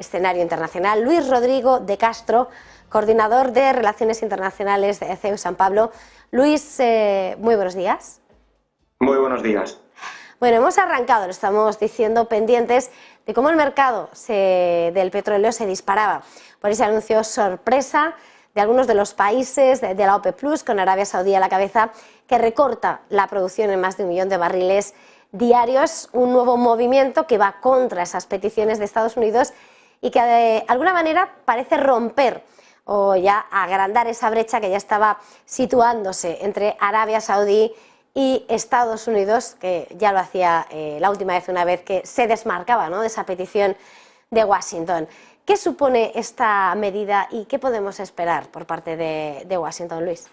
escenario internacional. Luis Rodrigo de Castro, coordinador de Relaciones Internacionales de CEU San Pablo. Luis, muy buenos días. Muy buenos días. Bueno, hemos arrancado, lo estamos diciendo, pendientes de cómo el mercado del petróleo se disparaba por ese anuncio sorpresa de algunos de los países de la OPEP+, con Arabia Saudí a la cabeza, que recorta la producción en más de 1 millón de barriles diarios, un nuevo movimiento que va contra esas peticiones de Estados Unidos y que de alguna manera parece romper o ya agrandar esa brecha que ya estaba situándose entre Arabia Saudí y Estados Unidos, que ya lo hacía la última vez, una vez que se desmarcaba, ¿no?, de esa petición de Washington. ¿Qué supone esta medida y qué podemos esperar por parte de Washington, Luis?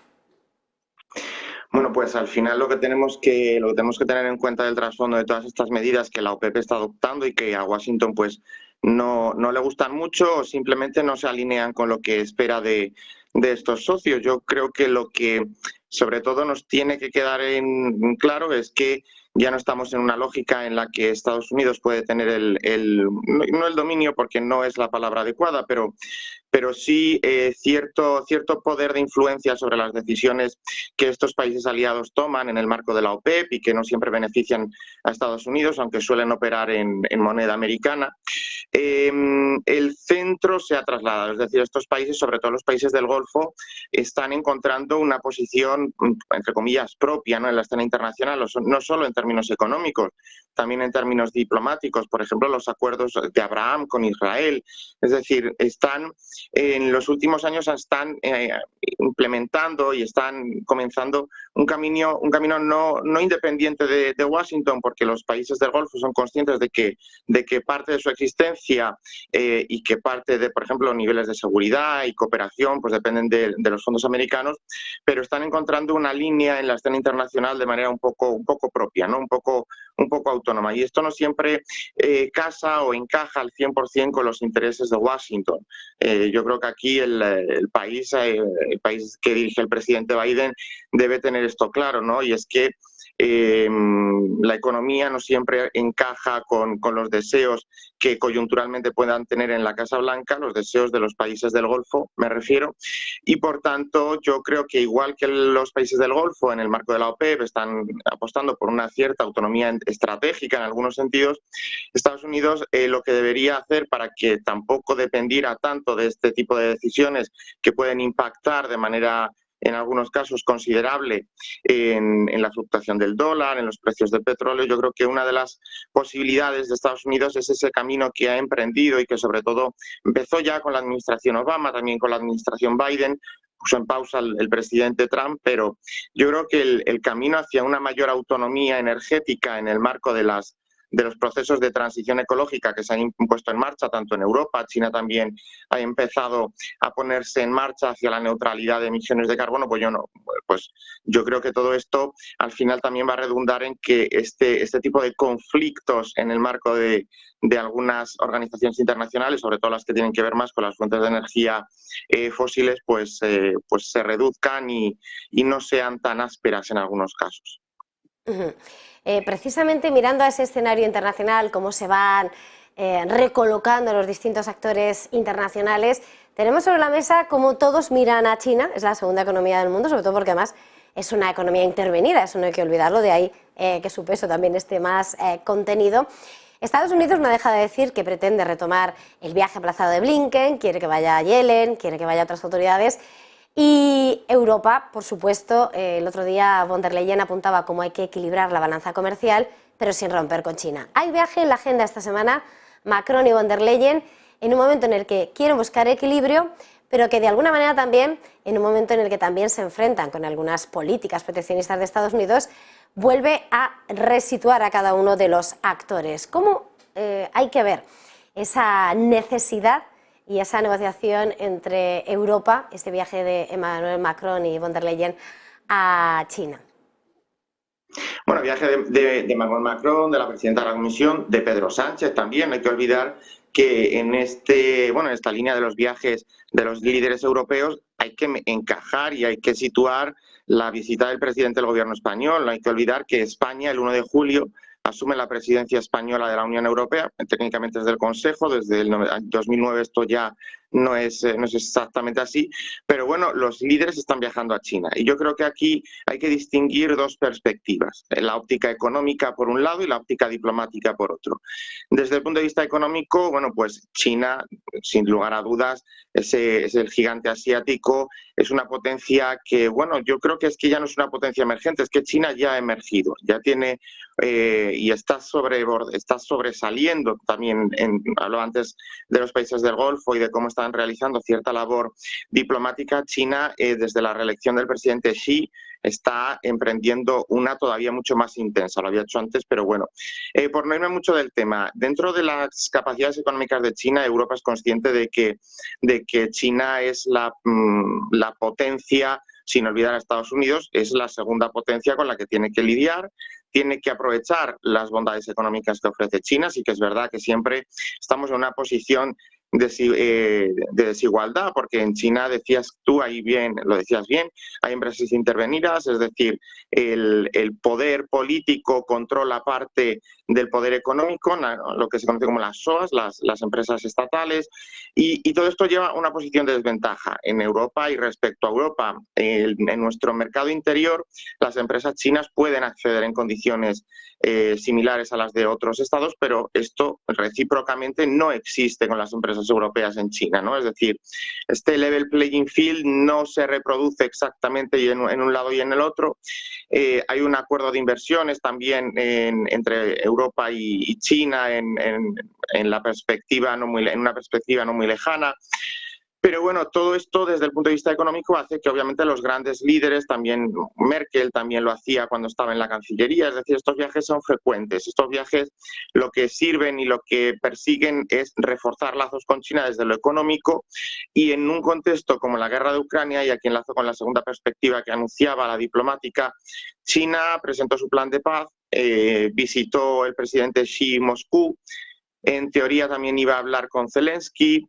Bueno, pues al final lo que tenemos que tener en cuenta del trasfondo de todas estas medidas que la OPEP está adoptando y que a Washington pues no le gustan mucho o simplemente no se alinean con lo que espera de estos socios. Yo creo que lo que sobre todo nos tiene que quedar en claro es que ya no estamos en una lógica en la que Estados Unidos puede tener no el dominio, porque no es la palabra adecuada, pero sí cierto poder de influencia sobre las decisiones que estos países aliados toman en el marco de la OPEP y que no siempre benefician a Estados Unidos, aunque suelen operar en moneda americana. El centro se ha trasladado, es decir, estos países, sobre todo los países del Golfo, están encontrando una posición, entre comillas, propia, ¿no?, en la escena internacional, no solo en términos económicos, también en términos diplomáticos, por ejemplo, los acuerdos de Abraham con Israel. Es decir, en los últimos años están implementando y están comenzando un camino no independiente de Washington, porque los países del Golfo son conscientes de que parte de su existencia y que parte de, por ejemplo, niveles de seguridad y cooperación pues dependen de los fondos americanos, pero están encontrando una línea en la escena internacional de manera un poco propia, ¿no?, un poco autónoma. Y esto no siempre casa o encaja al 100% con los intereses de Washington. Yo creo que aquí el país que dirige el presidente Biden debe tener esto claro, ¿no? Y es que la economía no siempre encaja con los deseos que coyunturalmente puedan tener en la Casa Blanca, los deseos de los países del Golfo, me refiero, y por tanto yo creo que igual que los países del Golfo en el marco de la OPEP están apostando por una cierta autonomía estratégica en algunos sentidos, Estados Unidos lo que debería hacer para que tampoco dependiera tanto de este tipo de decisiones que pueden impactar de manera en algunos casos considerable en la fluctuación del dólar, en los precios del petróleo. Yo creo que una de las posibilidades de Estados Unidos es ese camino que ha emprendido y que sobre todo empezó ya con la administración Obama, también con la administración Biden, puso en pausa el presidente Trump, pero yo creo que el camino hacia una mayor autonomía energética en el marco de los procesos de transición ecológica que se han impuesto en marcha, tanto en Europa, China también ha empezado a ponerse en marcha hacia la neutralidad de emisiones de carbono, pues yo creo que todo esto al final también va a redundar en que este tipo de conflictos en el marco de algunas organizaciones internacionales, sobre todo las que tienen que ver más con las fuentes de energía fósiles, pues se reduzcan y no sean tan ásperas en algunos casos. Precisamente mirando a ese escenario internacional, cómo se van recolocando los distintos actores internacionales, tenemos sobre la mesa cómo todos miran a China, es la segunda economía del mundo, sobre todo porque además es una economía intervenida, eso no hay que olvidarlo, de ahí que su peso también esté más contenido. Estados Unidos no deja de decir que pretende retomar el viaje aplazado de Blinken, quiere que vaya Yellen, quiere que vaya otras autoridades. Y Europa, por supuesto, el otro día von der Leyen apuntaba cómo hay que equilibrar la balanza comercial, pero sin romper con China. Hay viaje en la agenda esta semana, Macron y von der Leyen, en un momento en el que quieren buscar equilibrio, pero que de alguna manera también, en un momento en el que también se enfrentan con algunas políticas proteccionistas de Estados Unidos, vuelve a resituar a cada uno de los actores. ¿Cómo hay que ver esa necesidad y esa negociación entre Europa, este viaje de Emmanuel Macron y von der Leyen a China? Bueno, viaje de Emmanuel Macron, de la presidenta de la Comisión, de Pedro Sánchez también. No hay que olvidar que en esta línea de los viajes de los líderes europeos hay que encajar y hay que situar la visita del presidente del gobierno español. No hay que olvidar que España el 1 de julio asume la presidencia española de la Unión Europea, técnicamente es del Consejo, desde el 2009 esto ya no es exactamente así, pero bueno, los líderes están viajando a China y yo creo que aquí hay que distinguir dos perspectivas, la óptica económica por un lado y la óptica diplomática por otro. Desde el punto de vista económico, bueno, pues China, sin lugar a dudas, es el gigante asiático, es una potencia que, bueno, yo creo que es que ya no es una potencia emergente, es que China ya ha emergido, ya tiene y está sobresaliendo también, hablaba antes de los países del Golfo y de cómo están realizando cierta labor diplomática. China, desde la reelección del presidente Xi, está emprendiendo una todavía mucho más intensa, lo había hecho antes, pero bueno. Por no irme mucho del tema, dentro de las capacidades económicas de China, Europa es consciente de que China es la potencia, sin olvidar a Estados Unidos, es la segunda potencia con la que tiene que lidiar, tiene que aprovechar las bondades económicas que ofrece China. Sí que es verdad que siempre estamos en una posición de desigualdad, porque en China decías tú ahí bien, lo decías bien, hay empresas intervenidas, es decir, el poder político controla parte del poder económico, lo que se conoce como las SOAS, las empresas estatales, y todo esto lleva a una posición de desventaja en Europa y respecto a Europa. En nuestro mercado interior, las empresas chinas pueden acceder en condiciones similares a las de otros estados, pero esto recíprocamente no existe con las empresas europeas en China, ¿no? Es decir, este level playing field no se reproduce exactamente en un lado y en el otro. Hay un acuerdo de inversiones también entre Europa y China en una perspectiva no muy lejana. Pero bueno, todo esto desde el punto de vista económico hace que obviamente los grandes líderes, también Merkel también lo hacía cuando estaba en la Cancillería, es decir, estos viajes son frecuentes, estos viajes lo que sirven y lo que persiguen es reforzar lazos con China desde lo económico, y en un contexto como la guerra de Ucrania, y aquí enlazo con la segunda perspectiva que anunciaba, la diplomática, China presentó su plan de paz, visitó el presidente Xi Moscú, en teoría también iba a hablar con Zelensky.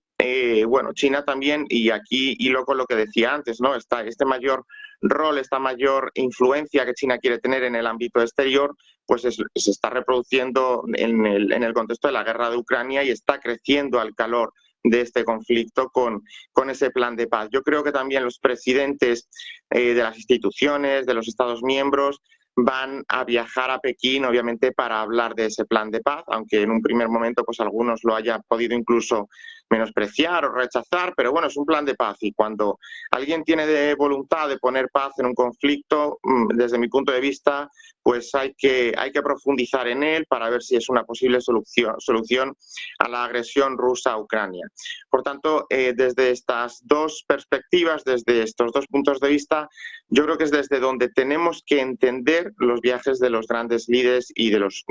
Bueno, China también, y aquí hilo con lo que decía antes, ¿no? Este mayor rol, esta mayor influencia que China quiere tener en el ámbito exterior, pues se está reproduciendo en el contexto de la guerra de Ucrania y está creciendo al calor de este conflicto con ese plan de paz. Yo creo que también los presidentes de las instituciones, de los Estados miembros, van a viajar a Pekín, obviamente, para hablar de ese plan de paz, aunque en un primer momento pues algunos lo hayan podido incluso menospreciar o rechazar, pero bueno, es un plan de paz, y cuando alguien tiene voluntad de poner paz en un conflicto, desde mi punto de vista, pues hay que profundizar en él para ver si es una posible solución a la agresión rusa a Ucrania. Por tanto, desde estas dos perspectivas, desde estos dos puntos de vista, yo creo que es desde donde tenemos que entender los viajes de los grandes líderes y de los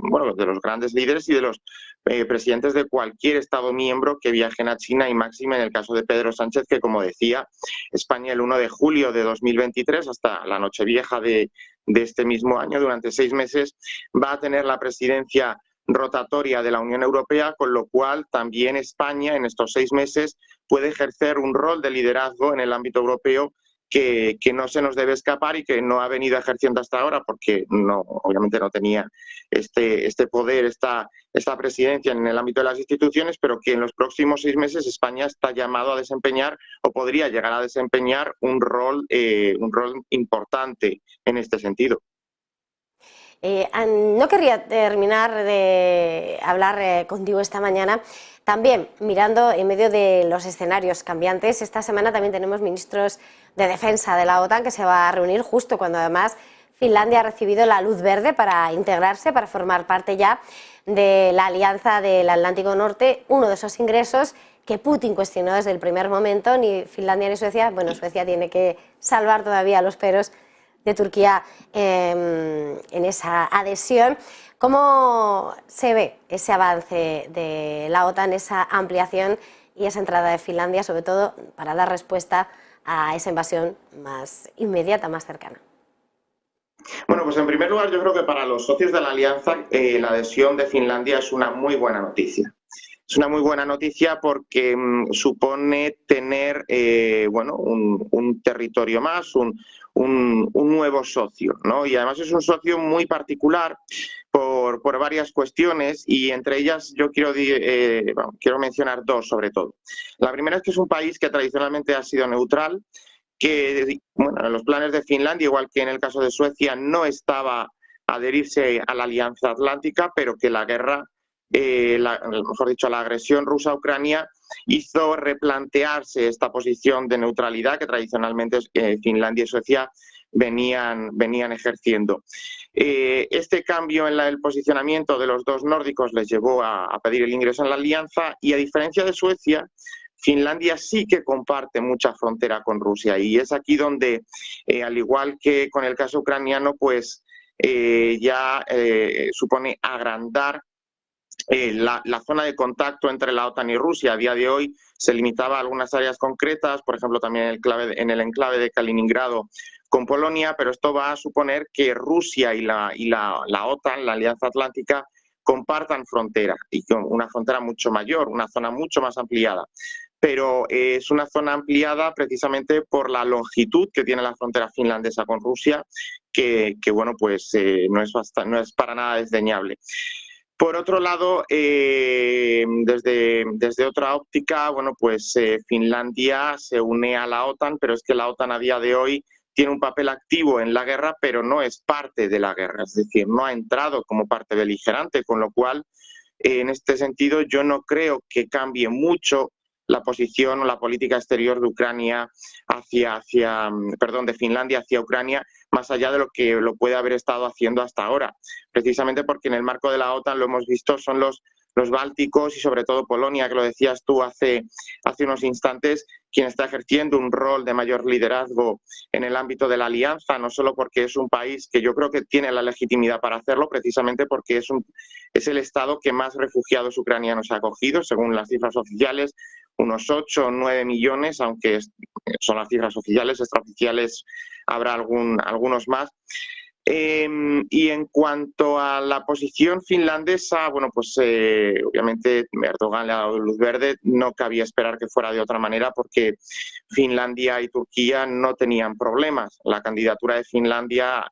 presidentes de cualquier Estado miembro que viajen a China, y máxime en el caso de Pedro Sánchez, que, como decía, España el 1 de julio de 2023 hasta la Nochevieja de este mismo año, durante 6 meses, va a tener la presidencia rotatoria de la Unión Europea, con lo cual también España en estos 6 meses puede ejercer un rol de liderazgo en el ámbito europeo que no se nos debe escapar y que no ha venido ejerciendo hasta ahora, porque obviamente no tenía este poder, esta presidencia en el ámbito de las instituciones, pero que en los próximos 6 meses España está llamado a desempeñar, o podría llegar a desempeñar, un rol importante en este sentido. No querría terminar de hablar contigo esta mañana. También, mirando en medio de los escenarios cambiantes, esta semana también tenemos ministros de defensa de la OTAN que se va a reunir justo cuando además Finlandia ha recibido la luz verde para integrarse, para formar parte ya de la Alianza del Atlántico Norte, uno de esos ingresos que Putin cuestionó desde el primer momento. Ni Finlandia ni Suecia, bueno, Suecia tiene que salvar todavía los peros de Turquía en esa adhesión. ¿Cómo se ve ese avance de la OTAN, esa ampliación y esa entrada de Finlandia, sobre todo para dar respuesta a esa invasión más inmediata, más cercana? Bueno, pues en primer lugar, yo creo que para los socios de la Alianza la adhesión de Finlandia es una muy buena noticia. es una muy buena noticia porque supone tener bueno, un territorio más, un nuevo socio, ¿no? Y además es un socio muy particular por varias cuestiones, y entre ellas yo quiero mencionar dos sobre todo. La primera es que es un país que tradicionalmente ha sido neutral, que bueno, en los planes de Finlandia, igual que en el caso de Suecia, no estaba adherirse a la Alianza Atlántica, pero que la guerra, mejor dicho, la agresión rusa a Ucrania hizo replantearse esta posición de neutralidad que tradicionalmente Finlandia y Suecia venían ejerciendo. Este cambio en el posicionamiento de los dos nórdicos les llevó a pedir el ingreso en la alianza, y a diferencia de Suecia, Finlandia sí que comparte mucha frontera con Rusia, y es aquí donde, al igual que con el caso ucraniano, pues ya supone agrandar la zona de contacto entre la OTAN y Rusia. A día de hoy se limitaba a algunas áreas concretas, por ejemplo también en el enclave de Kaliningrado con Polonia, pero esto va a suponer que Rusia y la OTAN, la Alianza Atlántica, compartan frontera, y con una frontera mucho mayor, una zona mucho más ampliada. Pero es una zona ampliada precisamente por la longitud que tiene la frontera finlandesa con Rusia, que bueno, pues no es para nada desdeñable. Por otro lado, desde otra óptica, bueno, pues Finlandia se une a la OTAN, pero es que la OTAN a día de hoy tiene un papel activo en la guerra, pero no es parte de la guerra, es decir, no ha entrado como parte beligerante, con lo cual, en este sentido, yo no creo que cambie mucho la posición o la política exterior de Ucrania de Finlandia hacia Ucrania, más allá de lo que lo puede haber estado haciendo hasta ahora. Precisamente porque en el marco de la OTAN, lo hemos visto, son los bálticos y sobre todo Polonia, que lo decías tú hace unos instantes, quien está ejerciendo un rol de mayor liderazgo en el ámbito de la alianza, no solo porque es un país que yo creo que tiene la legitimidad para hacerlo, precisamente porque es el Estado que más refugiados ucranianos ha acogido, según las cifras oficiales, unos 8 o 9 millones, aunque son las cifras oficiales, extraoficiales habrá algunos más. Y en cuanto a la posición finlandesa, bueno, pues obviamente Erdogan le ha dado luz verde, no cabía esperar que fuera de otra manera, porque Finlandia y Turquía no tenían problemas. La candidatura de Finlandia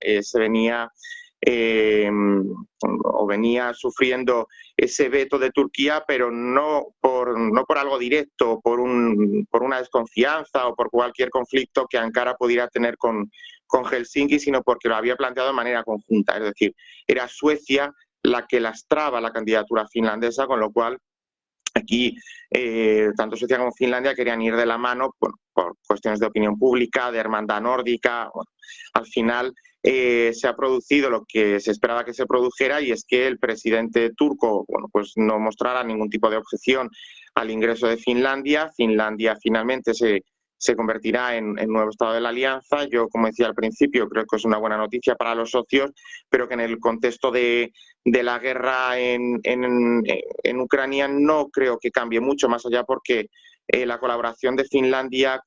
venía sufriendo ese veto de Turquía, pero no por algo directo, por una desconfianza o por cualquier conflicto que Ankara pudiera tener con Helsinki, sino porque lo había planteado de manera conjunta. Es decir, era Suecia la que lastraba la candidatura finlandesa, con lo cual aquí tanto Suecia como Finlandia querían ir de la mano por cuestiones de opinión pública, de hermandad nórdica. Bueno, al final se ha producido lo que se esperaba que se produjera, y es que el presidente turco, bueno, pues no mostrara ningún tipo de objeción al ingreso de Finlandia. Finlandia finalmente se convertirá en nuevo Estado de la Alianza. Yo, como decía al principio, creo que es una buena noticia para los socios, pero que en el contexto de la guerra en Ucrania no creo que cambie mucho, más allá porque la colaboración de Finlandia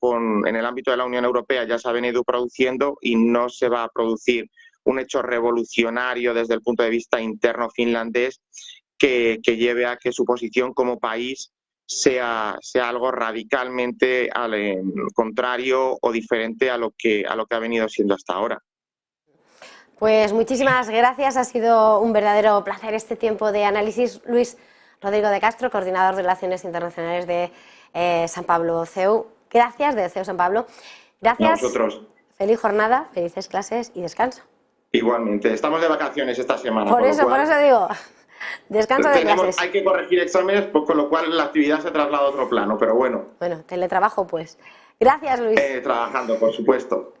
en el ámbito de la Unión Europea ya se ha venido produciendo, y no se va a producir un hecho revolucionario desde el punto de vista interno finlandés que lleve a que su posición como país sea algo radicalmente contrario o diferente a lo que ha venido siendo hasta ahora. Pues muchísimas gracias, ha sido un verdadero placer este tiempo de análisis. Luis Rodrigo de Castro, coordinador de Relaciones Internacionales de San Pablo CEU. Gracias, de CEU San Pablo. Gracias. A vosotros. Feliz jornada, felices clases y descanso. Igualmente, estamos de vacaciones esta semana. Por eso digo, descanso de clases. Hay que corregir exámenes, con lo cual la actividad se traslada a otro plano, pero bueno. Bueno, teletrabajo pues. Gracias, Luis. Trabajando, por supuesto.